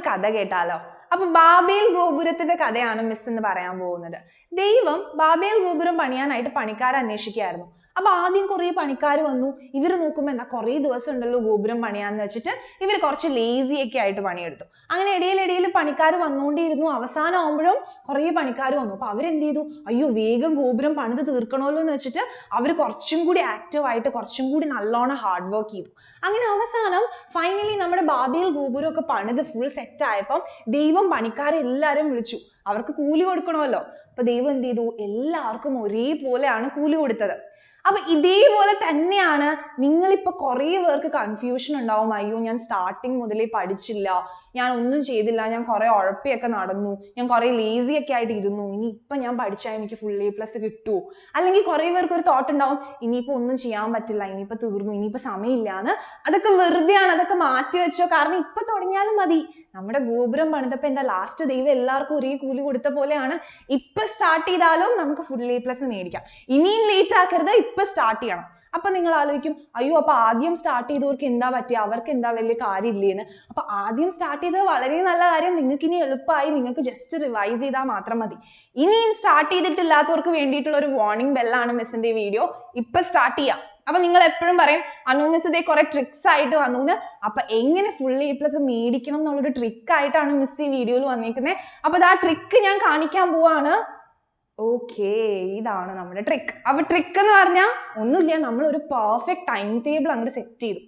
കഥ കേട്ടാലോ? അപ്പൊ ബാബേൽ ഗോപുരത്തിന്റെ കഥയാണ് മിസ് എന്ന് പറയാൻ പോകുന്നത്. ദൈവം ബാബേൽ ഗോപുരം പണിയാനായിട്ട് പണിക്കാരെ അന്വേഷിക്കുകയായിരുന്നു. അപ്പൊ ആദ്യം കുറെ പണിക്കാർ വന്നു. ഇവർ നോക്കുമ്പോൾ എന്താ കുറെ ദിവസം ഉണ്ടല്ലോ ഗോപുരം പണിയാന്ന് വെച്ചിട്ട് ഇവർ കുറച്ച് ലേസി ഒക്കെ ആയിട്ട് പണിയെടുത്തു. അങ്ങനെ ഇടയിൽ പണിക്കാർ വന്നുകൊണ്ടിരുന്നു. അവസാനം ആവുമ്പോഴും കുറെ പണിക്കാർ വന്നു. അപ്പൊ അവരെന്ത് ചെയ്തു? അയ്യോ വേഗം ഗോപുരം പണിത് തീർക്കണമല്ലോ എന്ന് വെച്ചിട്ട് അവർ കുറച്ചും കൂടി ആക്റ്റീവായിട്ട് കുറച്ചും കൂടി നല്ലോണം ഹാർഡ് വർക്ക് ചെയ്തു. അങ്ങനെ അവസാനം ഫൈനലി നമ്മുടെ ബാബേൽ ഗോപുരം ഒക്കെ പണിത് ഫുൾ സെറ്റ് ആയപ്പം ദൈവം പണിക്കാരെ എല്ലാവരും വിളിച്ചു. അവർക്ക് കൂലി കൊടുക്കണമല്ലോ. അപ്പൊ ദൈവം എന്ത് ചെയ്തു? എല്ലാവർക്കും ഒരേപോലെയാണ് കൂലി കൊടുത്തത്. അപ്പൊ ഇതേപോലെ തന്നെയാണ് നിങ്ങളിപ്പോ കുറെ പേർക്ക് കൺഫ്യൂഷൻ ഉണ്ടാവും. അയ്യോ ഞാൻ സ്റ്റാർട്ടിങ് മുതലേ പഠിച്ചില്ല, ഞാൻ ഒന്നും ചെയ്തില്ല, ഞാൻ കുറെ ഉഴപ്പിയൊക്കെ നടന്നു, ഞാൻ കുറെ ലേസി ഒക്കെ ആയിട്ട് ഇരുന്നു, ഇനി ഇപ്പൊ ഞാൻ പഠിച്ചാൽ എനിക്ക് ഫുൾ A+ കിട്ടുമോ? അല്ലെങ്കിൽ കുറെ പേർക്ക് ഒരു തോട്ട് ഉണ്ടാവും ഇനിയിപ്പോ ഒന്നും ചെയ്യാൻ പറ്റില്ല, ഇനിയിപ്പോ തീർന്നു, ഇനിയിപ്പോ സമയമില്ലാന്ന്. അതൊക്കെ വെറുതെയാണ്, അതൊക്കെ മാറ്റി വെച്ചോ. കാരണം ഇപ്പൊ തുടങ്ങിയാലും മതി. നമ്മുടെ ഗോപുരം പണിതപ്പോ എന്താ ലാസ്റ്റ് ദൈവം എല്ലാവർക്കും ഒരേ കൂലി കൊടുത്ത പോലെയാണ്. ഇപ്പൊ സ്റ്റാർട്ട് ചെയ്താലും നമുക്ക് ഫുൾ A+ മേടിക്കാം. ഇനിയും ലേറ്റ് ആക്കരുത്, ഇപ്പൊ സ്റ്റാർട്ട് ചെയ്യണം. അപ്പൊ നിങ്ങൾ ആലോചിക്കും അയ്യോ അപ്പൊ ആദ്യം സ്റ്റാർട്ട് ചെയ്തവർക്ക് എന്താ പറ്റിയ, അവർക്ക് എന്താ വലിയ കാര്യമില്ലേന്ന്. അപ്പൊ ആദ്യം സ്റ്റാർട്ട് ചെയ്തത് വളരെ നല്ല കാര്യം. നിങ്ങൾക്ക് ഇനി എളുപ്പമായി, നിങ്ങൾക്ക് ജസ്റ്റ് റിവൈസ് ചെയ്താൽ മാത്രം മതി. ഇനിയും സ്റ്റാർട്ട് ചെയ്തിട്ടില്ലാത്തവർക്ക് വേണ്ടിയിട്ടുള്ള ഒരു വാർണിംഗ് ബെല്ലാണ് മിസ്സിന്റെ വീഡിയോ. ഇപ്പൊ സ്റ്റാർട്ട് ചെയ്യാം. അപ്പൊ നിങ്ങൾ എപ്പോഴും പറയും അനു മിസ് ഇതേ കുറെ ട്രിക്സ് ആയിട്ട് വന്നു. അപ്പൊ എങ്ങനെ ഫുൾ A+ മേടിക്കണം എന്നുള്ളൊരു ട്രിക്ക് ആയിട്ടാണ് മിസ് ഈ വീഡിയോയിൽ വന്നിരിക്കുന്നത്. അപ്പൊ ആ ട്രിക്ക് ഞാൻ കാണിക്കാൻ പോവാണ്. ഓക്കെ, ഇതാണ് നമ്മുടെ ട്രിക്ക്. അപ്പൊ ട്രിക്ക് എന്ന് പറഞ്ഞാൽ ഒന്നുമില്ല, നമ്മൾ ഒരു പെർഫെക്റ്റ് ടൈം ടേബിൾ അങ്ങോട്ട് സെറ്റ് ചെയ്തു.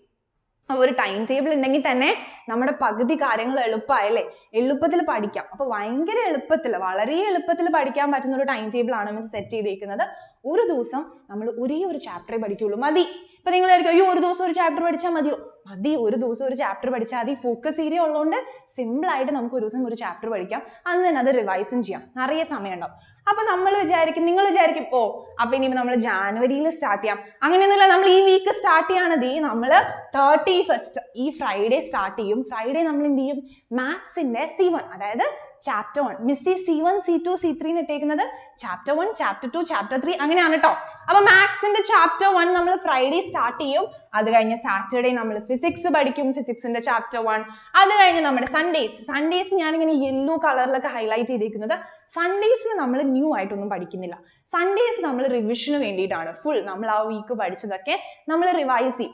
അപ്പൊ ഒരു ടൈം ടേബിൾ ഉണ്ടെങ്കിൽ തന്നെ നമ്മുടെ പകുതി കാര്യങ്ങൾ എളുപ്പമായല്ലേ, എളുപ്പത്തിൽ പഠിക്കാം. അപ്പൊ ഭയങ്കര എളുപ്പത്തിൽ, വളരെ എളുപ്പത്തിൽ പഠിക്കാൻ പറ്റുന്ന ഒരു ടൈം ടേബിൾ ആണ് മിസ് സെറ്റ് ചെയ്തേക്കുന്നത്. ഒരു ദിവസം നമ്മൾ ഒരേ ഒരു ചാപ്റ്ററേ പഠിക്കുള്ളൂ, മതി. ഇപ്പൊ നിങ്ങൾ ആയിരിക്കും അയ്യോ ഒരു ദിവസം ഒരു ചാപ്റ്റർ പഠിച്ചാൽ മതിയോ? മതി, ഒരു ദിവസം ഒരു ചാപ്റ്റർ പഠിച്ചാൽ മതി. ഫോക്കസ് ഏരിയ ഉള്ളതുകൊണ്ട് സിമ്പിൾ ആയിട്ട് നമുക്ക് ഒരു ദിവസം ഒരു ചാപ്റ്റർ പഠിക്കാം. അന്ന് തന്നെ അത് റിവൈസും ചെയ്യാം, നിറയെ സമയം ഉണ്ടാവും. അപ്പൊ നമ്മൾ വിചാരിക്കും, നിങ്ങൾ വിചാരിക്കും ഓ അപ്പൊ ഇനി നമ്മൾ ജാനുവരിയിൽ സ്റ്റാർട്ട് ചെയ്യാം. അങ്ങനെയൊന്നുമില്ല, നമ്മൾ ഈ വീക്ക് സ്റ്റാർട്ട് ചെയ്യണത് നമ്മൾ 31st ഈ ഫ്രൈഡേ സ്റ്റാർട്ട് ചെയ്യും. ഫ്രൈഡേ നമ്മൾ എന്ത് ചെയ്യും? മാത്സിന്റെ C1, അതായത് chapter 1. Miss C1, C2, C3 എന്ന് ഇട്ടേക്കുന്നത് ചാപ്റ്റർ 1, ചാപ്റ്റർ 2, ചാപ്റ്റർ 3 അങ്ങനെയാണ് കേട്ടോ. അപ്പൊ മാത്സിന്റെ ചാപ്റ്റർ 1 നമ്മൾ ഫ്രൈഡേ സ്റ്റാർട്ട് ചെയ്യും. അത് കഴിഞ്ഞ് സാറ്റർഡേ നമ്മൾ ഫിസിക്സ് പഠിക്കും, ഫിസിക്സിന്റെ ചാപ്റ്റർ 1. അത് കഴിഞ്ഞ് നമ്മുടെ സൺഡേസ് ഞാനിങ്ങനെ യെല്ലോ കളറിലൊക്കെ ഹൈലൈറ്റ് ചെയ്തിരിക്കുന്നത്. സൺഡേസിന് നമ്മൾ ന്യൂ ആയിട്ടൊന്നും പഠിക്കുന്നില്ല. സൺഡേസ് നമ്മൾ റിവിഷന് വേണ്ടിയിട്ടാണ്. ഫുൾ നമ്മൾ ആ വീക്ക് പഠിച്ചതൊക്കെ നമ്മൾ റിവൈസ്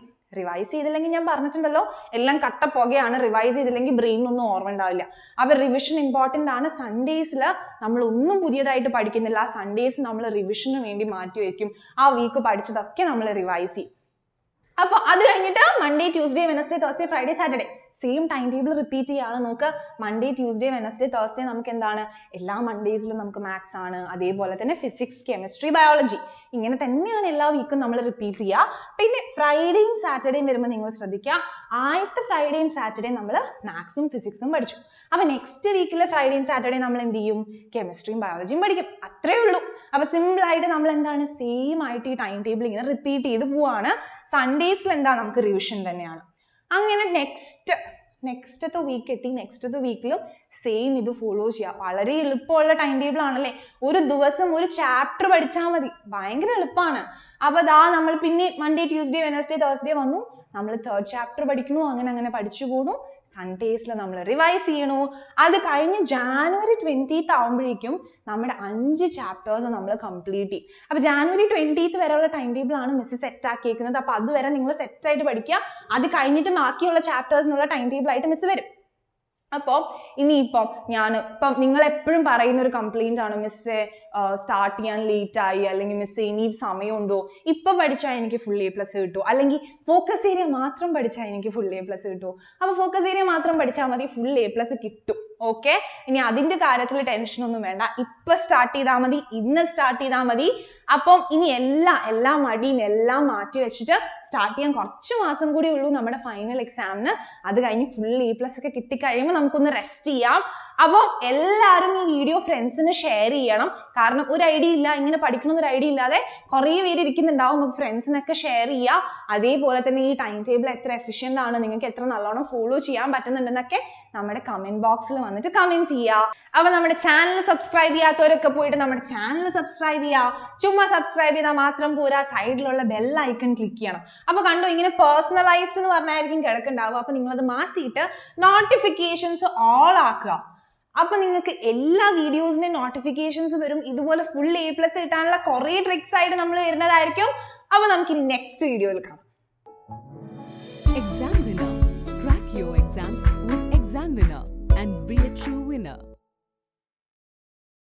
ചെയ്തില്ലെങ്കിൽ ഞാൻ പറഞ്ഞിട്ടുണ്ടല്ലോ എല്ലാം കട്ടപ്പുകയാണ്. റിവൈസ് ചെയ്തില്ലെങ്കിൽ ബ്രെയിനൊന്നും ഓർമ്മ ഉണ്ടാവില്ല. അപ്പൊ റിവിഷൻ ഇമ്പോർട്ടൻ്റ് ആണ്. സൺഡേസിൽ നമ്മൾ ഒന്നും പുതിയതായിട്ട് പഠിക്കുന്നില്ല. സൺഡേസ് നമ്മൾ റിവിഷന് വേണ്ടി മാറ്റി വെക്കും. ആ വീക്ക് പഠിച്ചതൊക്കെ നമ്മൾ റിവൈസ് ചെയ്യും. അപ്പൊ അത് കഴിഞ്ഞിട്ട് Monday, Tuesday, Wednesday, Thursday, Friday, Saturday same time table repeat ചെയ്യാണ്. നോക്ക്, മൺഡേ, ട്യൂസ്ഡേ, വെനസ്ഡേ, തേഴ്സ്ഡേ നമുക്ക് എന്താണ്? എല്ലാ മൺഡേസിലും നമുക്ക് മാത്സ് ആണ്. അതേപോലെ തന്നെ ഫിസിക്സ്, കെമിസ്ട്രി, ബയോളജി ഇങ്ങനെ തന്നെയാണ് എല്ലാ വീക്കും നമ്മൾ റിപ്പീറ്റ് ചെയ്യുക. പിന്നെ ഫ്രൈഡേയും സാറ്റർഡേയും വരുമ്പോൾ നിങ്ങൾ ശ്രദ്ധിക്കുക, ആദ്യത്തെ ഫ്രൈഡേയും സാറ്റർഡേയും നമ്മൾ മാത്സും ഫിസിക്സും പഠിച്ചു. അപ്പൊ നെക്സ്റ്റ് വീക്കിലെ ഫ്രൈഡേയും സാറ്റർഡേ നമ്മൾ എന്ത് ചെയ്യും? കെമിസ്ട്രിയും ബയോളജിയും പഠിക്കും. അത്രേ ഉള്ളൂ. അപ്പൊ സിമ്പിൾ ആയിട്ട് നമ്മൾ എന്താണ് സെയിം ആയിട്ട് ഈ ടൈം ടേബിൾ ഇങ്ങനെ റിപ്പീറ്റ് ചെയ്ത് പോവാണ്. സൺഡേസിൽ എന്താ നമുക്ക് റിവിഷൻ തന്നെയാണ്. അങ്ങനെ നെക്സ്റ്റത്തെ വീക്ക് എത്തി. നെക്സ്റ്റത്തെ വീക്കിലും സെയിം ഇത് ഫോളോ ചെയ്യാം. വളരെ എളുപ്പമുള്ള ടൈം ടേബിൾ ആണല്ലേ. ഒരു ദിവസം ഒരു ചാപ്റ്റർ പഠിച്ചാൽ മതി, ഭയങ്കര എളുപ്പമാണ്. അപ്പൊ ദാ നമ്മൾ പിന്നെ മൺഡേ, ട്യൂസ്ഡേ, വെനസ്ഡേ, തേഴ്സ്ഡേ വന്നു. നമ്മൾ 3rd ചാപ്റ്റർ പഠിക്കണു. അങ്ങനെ പഠിച്ചു പോകണു. സൺഡേസിൽ നമ്മൾ റിവൈസ് ചെയ്യണു. അത് കഴിഞ്ഞ് ജാനുവരി 20th ആവുമ്പോഴേക്കും നമ്മുടെ 5 ചാപ്റ്റേഴ്സ് നമ്മൾ കംപ്ലീറ്റ് ചെയ്യും. അപ്പൊ ജാനുവരി 20th വരെയുള്ള ടൈം ടേബിൾ ആണ് മിസ് സെറ്റ് ആക്കിയേക്കുന്നത്. അപ്പൊ അതുവരെ നിങ്ങൾ സെറ്റ് ആയിട്ട് പഠിക്കുക. അത് കഴിഞ്ഞിട്ട് ബാക്കിയുള്ള ചാപ്റ്റേഴ്സിനുള്ള ടൈം ടേബിൾ ആയിട്ട് മിസ് വരും. അപ്പോൾ ഇനിയിപ്പം നിങ്ങൾ എപ്പോഴും പറയുന്ന ഒരു കംപ്ലൈന്റ് ആണ്, മിസ്സേ സ്റ്റാർട്ട് ചെയ്യാൻ ലേറ്റ് ആയി, അല്ലെങ്കിൽ മിസ്സേ ഇനി സമയമുണ്ടോ, ഇപ്പൊ പഠിച്ചാൽ എനിക്ക് ഫുൾ A+ കിട്ടുമോ, അല്ലെങ്കിൽ ഫോക്കസ് ഏരിയ മാത്രം പഠിച്ചാൽ എനിക്ക് ഫുൾ A+ കിട്ടുമോ? അപ്പൊ ഫോക്കസ് ഏരിയ മാത്രം പഠിച്ചാൽ മതി, ഫുൾ A+ കിട്ടും. ഓക്കെ, ഇനി അതിന്റെ കാര്യത്തിൽ ടെൻഷൻ ഒന്നും വേണ്ട. ഇപ്പൊ സ്റ്റാർട്ട് ചെയ്താൽ മതി, ഇന്ന് സ്റ്റാർട്ട് ചെയ്താൽ മതി. അപ്പം ഇനി എല്ലാ മടിയും എല്ലാം മാറ്റി വെച്ചിട്ട് സ്റ്റാർട്ട് ചെയ്യാൻ കുറച്ച് മാസം കൂടി ഉള്ളൂ നമ്മുടെ ഫൈനൽ എക്സാമിന്. അത് കഴിഞ്ഞ് ഫുൾ A+ ഒക്കെ കിട്ടിക്കഴിയുമ്പോൾ നമുക്കൊന്ന് റെസ്റ്റ് ചെയ്യാം. അപ്പോൾ എല്ലാവരും ഈ വീഡിയോ ഫ്രണ്ട്സിന് ഷെയർ ചെയ്യണം. കാരണം ഒരു ഐഡിയ ഇല്ല, ഇങ്ങനെ പഠിക്കണമെന്നൊരു ഐഡിയ ഇല്ലാതെ കുറേ പേര് ഇരിക്കുന്നുണ്ടാവും. അപ്പോൾ ഫ്രണ്ട്സിനൊക്കെ ഷെയർ ചെയ്യുക. അതേപോലെ തന്നെ ഈ ടൈം ടേബിൾ എത്ര എഫിഷ്യൻ്റ് ആണ്, നിങ്ങൾക്ക് എത്ര നല്ലോണം ഫോളോ ചെയ്യാൻ പറ്റുന്നുണ്ടെന്നൊക്കെ നമ്മുടെ കമന്റ് ബോക്സിൽ വന്നിട്ട് കമന്റ് ചെയ്യുക. അപ്പോൾ നമ്മുടെ ചാനൽ സബ്സ്ക്രൈബ് ചെയ്യാത്തവരൊക്കെ പോയിട്ട് നമ്മുടെ ചാനൽ സബ്സ്ക്രൈബ് ചെയ്യുക. ചുമ്മാ സബ്സ്ക്രൈബ് ചെയ്താൽ മാത്രം പോരാ, സൈഡിലുള്ള ബെൽ ഐക്കൺ ക്ലിക്ക് ചെയ്യണം. അപ്പൊ കണ്ടോ, ഇങ്ങനെ പേഴ്സണലൈസ്ഡ് എന്ന് പറഞ്ഞായിരിക്കും കിടക്കുന്നുണ്ടാവുക. അപ്പൊ നിങ്ങളത് മാറ്റിയിട്ട് നോട്ടിഫിക്കേഷൻസ് ഓൾ ആക്കുക. അപ്പൊ നിങ്ങൾക്ക് എല്ലാ വീഡിയോസിന്റെയും നോട്ടിഫിക്കേഷൻസ് വരും. ഇതുപോലെ ഫുൾ A+ കിട്ടാനുള്ള കുറെ ട്രിക്സ് ആയിട്ട് നമ്മൾ വരുന്നതായിരിക്കും. അപ്പൊ നമുക്ക് ഇനി നെക്സ്റ്റ് വീഡിയോയിൽ കാണാം. Exam Winner. Crack your exams with Exam Winner and be a true winner.